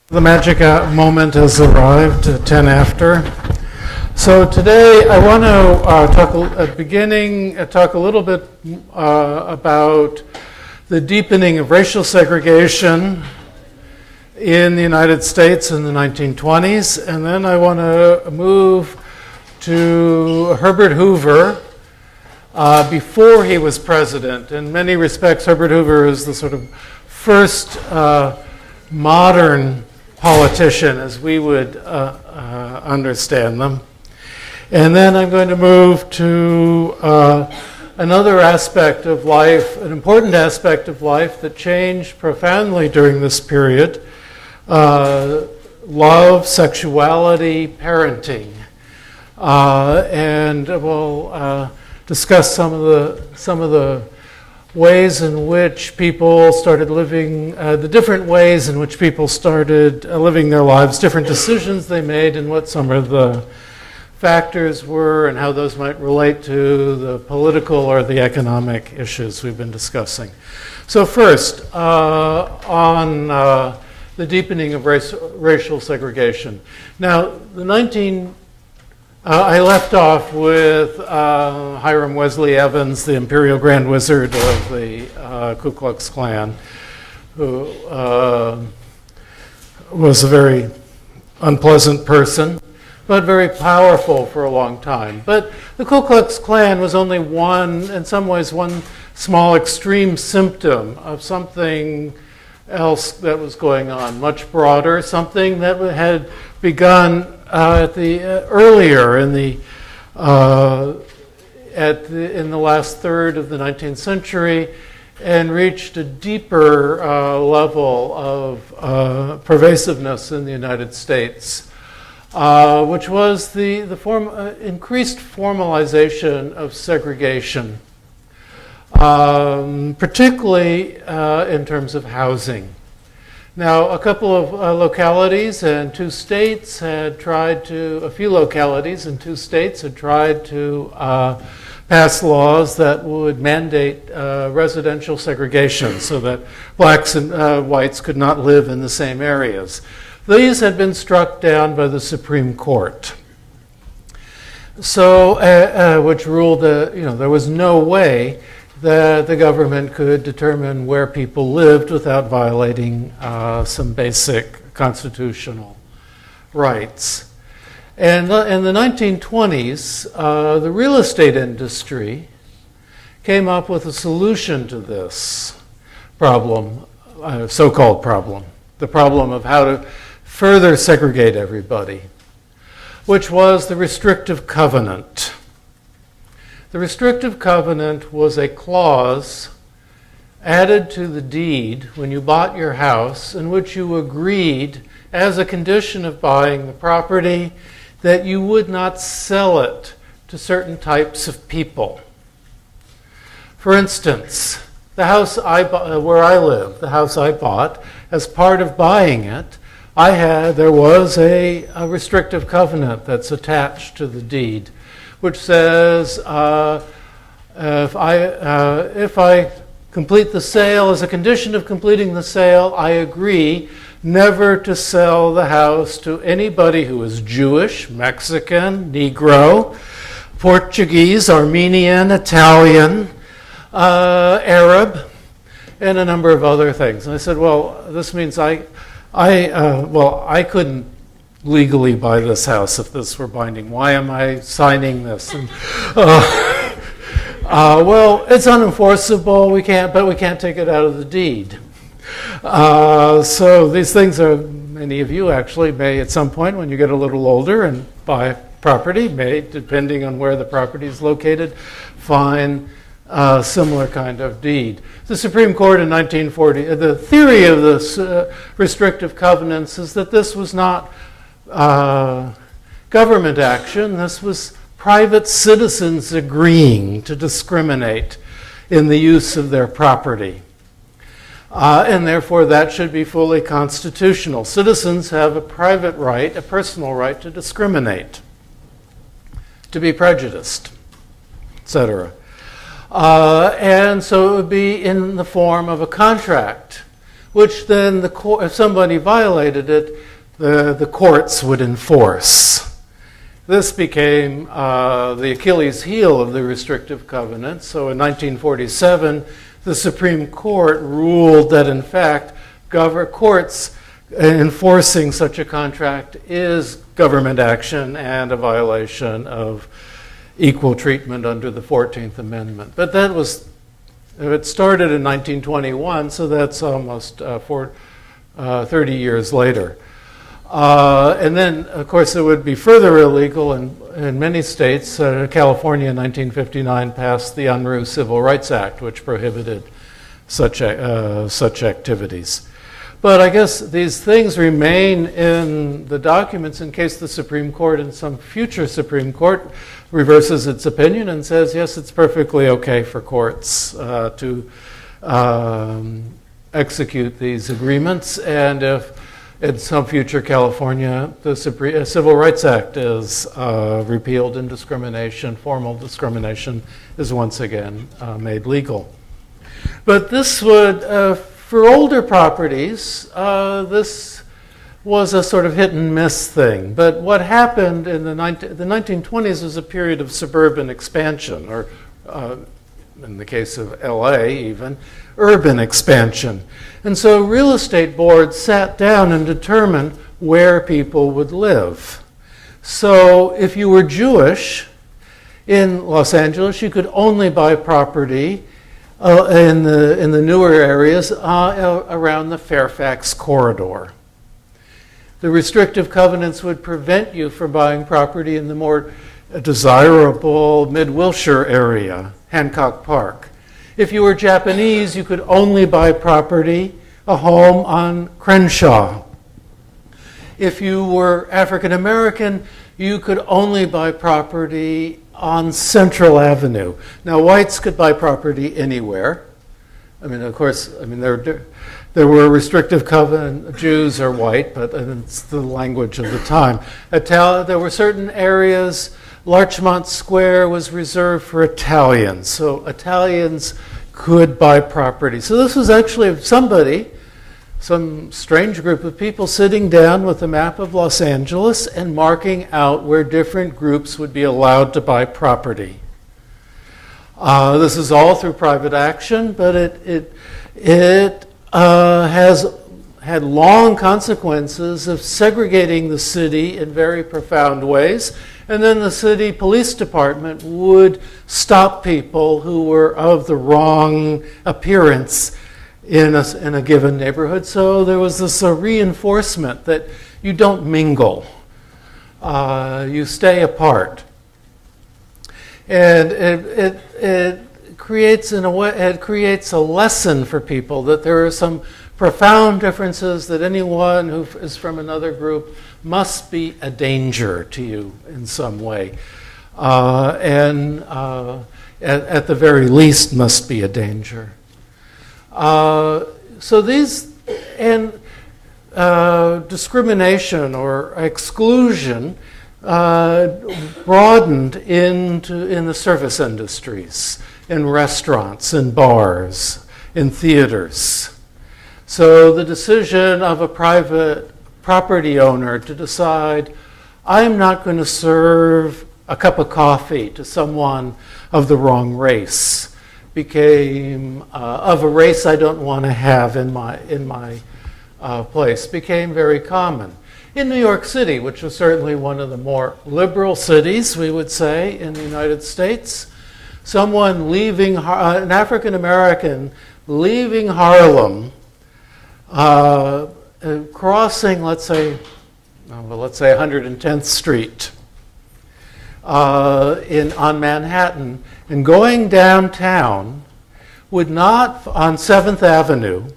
The magic moment has arrived at 10 after. So today I want to talk a little bit about the deepening of racial segregation in the United States in the 1920s, and then I want to move to Herbert Hoover before he was president. In many respects, Herbert Hoover is the sort of first modern politician as we would understand them. And then I'm going to move to another aspect of life, an important aspect of life that changed profoundly during this period, love, sexuality, parenting. And we'll discuss some of the ways in which people started living, the different ways in which people started living their lives, different decisions they made, and what some of the factors were, and how those might relate to the political or the economic issues we've been discussing. So first, on the deepening of racial segregation. Now, I left off with Hiram Wesley Evans, the Imperial Grand Wizard of the Ku Klux Klan, who was a very unpleasant person, but very powerful for a long time. But the Ku Klux Klan was only in some ways, one small extreme symptom of something else that was going on, much broader, something that had begun earlier in the last third of the 19th century, and reached a deeper level of pervasiveness in the United States, which was the increased formalization of segregation, particularly in terms of housing. Now, a couple of localities and two states had tried to, pass laws that would mandate residential segregation so that blacks and whites could not live in the same areas. These had been struck down by the Supreme Court, so which ruled that there was no way that the government could determine where people lived without violating some basic constitutional rights. And in the 1920s, the real estate industry came up with a solution to this problem, so-called problem, the problem of how to further segregate everybody, which was the restrictive covenant. The restrictive covenant was a clause added to the deed when you bought your house, in which you agreed, as a condition of buying the property, that you would not sell it to certain types of people. For instance, the house where I live, the house I bought, as part of buying it, there was a restrictive covenant that's attached to the deed, which says if I complete the sale, as a condition of completing the sale, I agree never to sell the house to anybody who is Jewish, Mexican, Negro, Portuguese, Armenian, Italian, Arab, and a number of other things. And I said, well, this means I couldn't legally buy this house if this were binding. Why am I signing this? And, well, it's unenforceable. We can't take it out of the deed. So these things many of you actually may at some point when you get a little older and buy property, depending on where the property is located, find a similar kind of deed. The Supreme Court in 1940, the theory of this restrictive covenants is that this was not government action. This was private citizens agreeing to discriminate in the use of their property. And therefore that should be fully constitutional. Citizens have a private right, a personal right to discriminate, to be prejudiced, etc. And so it would be in the form of a contract which then if somebody violated it, the courts would enforce. This became the Achilles heel of the restrictive covenant. So in 1947, the Supreme Court ruled that, in fact, courts enforcing such a contract is government action and a violation of equal treatment under the 14th Amendment. But it started in 1921, so that's almost 30 years later. And then, of course, it would be further illegal in many states. California in 1959 passed the Unruh Civil Rights Act, which prohibited such activities. But I guess these things remain in the documents in case the Supreme Court and some future Supreme Court reverses its opinion and says, yes, it's perfectly okay for courts to execute these agreements. And if in some future California, the Civil Rights Act is repealed and formal discrimination is once again made legal. But this would, for older properties, this was a sort of hit and miss thing. But what happened in the 1920s was a period of suburban expansion, or in the case of LA even, urban expansion. And so real estate boards sat down and determined where people would live. So if you were Jewish in Los Angeles, you could only buy property in the newer areas around the Fairfax corridor. The restrictive covenants would prevent you from buying property in the more desirable Mid-Wilshire area, Hancock Park. If you were Japanese, you could only buy property, a home on Crenshaw. If you were African American, you could only buy property on Central Avenue. Now, whites could buy property anywhere. I mean, of course, there were restrictive covenant, Jews are white, but it's the language of the time. There were certain areas, Larchmont Square was reserved for Italians, so Italians could buy property. So this was actually some strange group of people sitting down with a map of Los Angeles and marking out where different groups would be allowed to buy property. This is all through private action, but it has had long consequences of segregating the city in very profound ways. And then the city police department would stop people who were of the wrong appearance in a given neighborhood. So there was this reinforcement that you don't mingle, you stay apart. And it creates a lesson for people that there are some profound differences, that anyone who is from another group must be a danger to you in some way, and at the very least must be a danger. So these discrimination or exclusion broadened in the service industries, in restaurants, in bars, in theaters. So the decision of a private property owner to decide, I'm not going to serve a cup of coffee to someone of the wrong race, became of a race I don't want to have in my place, became very common. In New York City, which was certainly one of the more liberal cities, we would say, in the United States, someone leaving, an African American leaving Harlem, crossing, let's say 110th Street on Manhattan, and going downtown, would not, on 7th Avenue,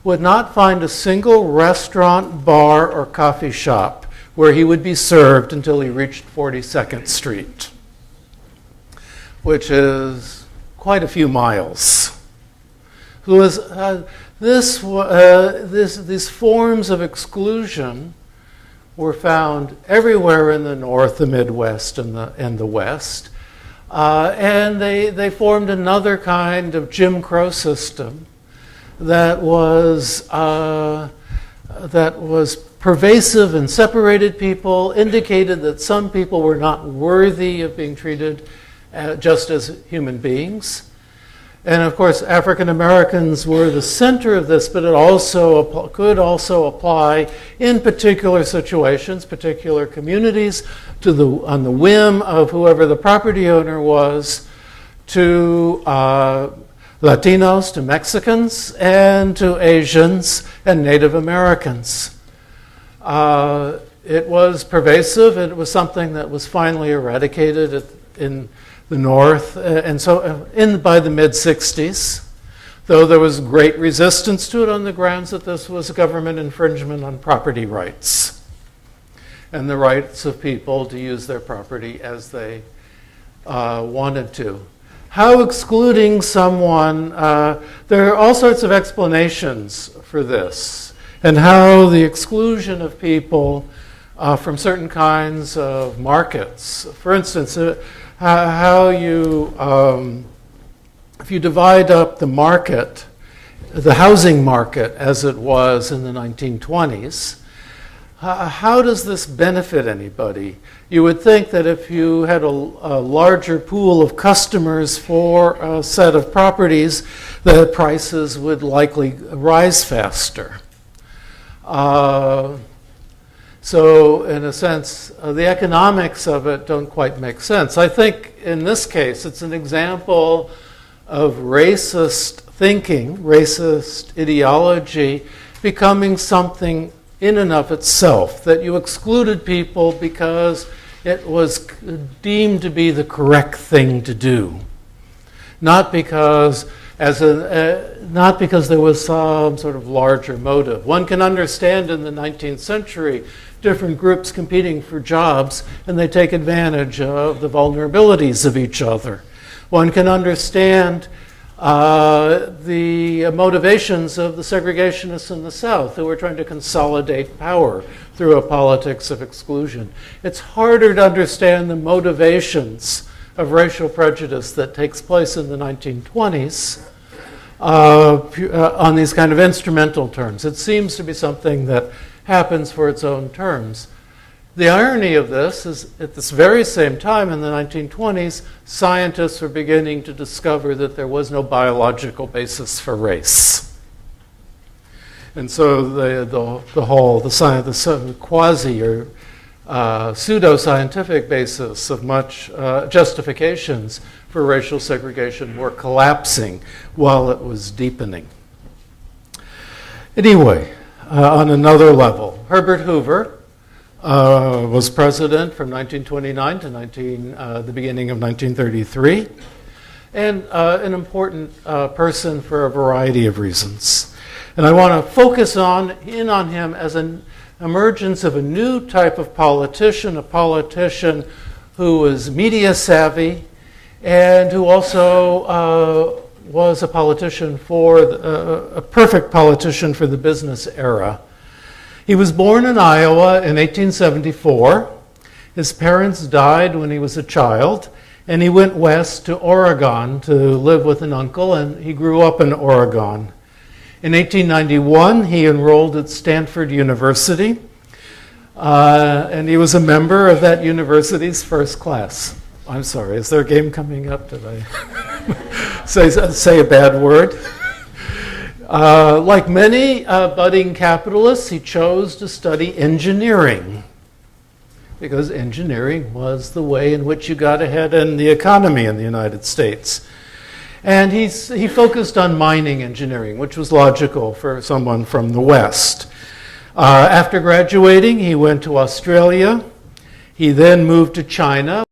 would not find a single restaurant, bar, or coffee shop where he would be served until he reached 42nd Street, which is quite a few miles. These forms of exclusion were found everywhere in the North, the Midwest, and the West. And they formed another kind of Jim Crow system that was pervasive and separated people, indicated that some people were not worthy of being treated just as human beings. And of course, African Americans were the center of this, but it also could also apply in particular situations, particular communities, on the whim of whoever the property owner was, to Latinos, to Mexicans, and to Asians and Native Americans. It was pervasive. It was something that was finally eradicated in the North, and so by the mid-60s, though there was great resistance to it on the grounds that this was a government infringement on property rights and the rights of people to use their property as they wanted to. How excluding someone, there are all sorts of explanations for this, and how the exclusion of people from certain kinds of markets, for instance, how you, if you divide up the market, the housing market as it was in the 1920s, how does this benefit anybody? You would think that if you had a larger pool of customers for a set of properties, that prices would likely rise faster. So in a sense, the economics of it don't quite make sense. I think in this case, it's an example of racist thinking, racist ideology becoming something in and of itself, that you excluded people because it was deemed to be the correct thing to do, not because there was some sort of larger motive. One can understand in the 19th century different groups competing for jobs, and they take advantage of the vulnerabilities of each other. One can understand the motivations of the segregationists in the South who were trying to consolidate power through a politics of exclusion. It's harder to understand the motivations of racial prejudice that takes place in the 1920s on these kind of instrumental terms. It seems to be something that happens for its own terms. The irony of this is, at this very same time in the 1920s, scientists were beginning to discover that there was no biological basis for race. And so the quasi or pseudo-scientific basis of much justifications for racial segregation were collapsing while it was deepening. Anyway, on another level, Herbert Hoover was president from 1929 to the beginning of 1933, and an important person for a variety of reasons. And I want to focus in on him as an emergence of a new type of politician, a politician who was media savvy and who also was a politician a perfect politician for the business era. He was born in Iowa in 1874. His parents died when he was a child, and he went west to Oregon to live with an uncle, and he grew up in Oregon. In 1891, he enrolled at Stanford University, and he was a member of that university's first class. I'm sorry, is there a game coming up? Did I say a bad word? Like many budding capitalists, he chose to study engineering because engineering was the way in which you got ahead in the economy in the United States. And he focused on mining engineering, which was logical for someone from the West. After graduating, he went to Australia. He then moved to China,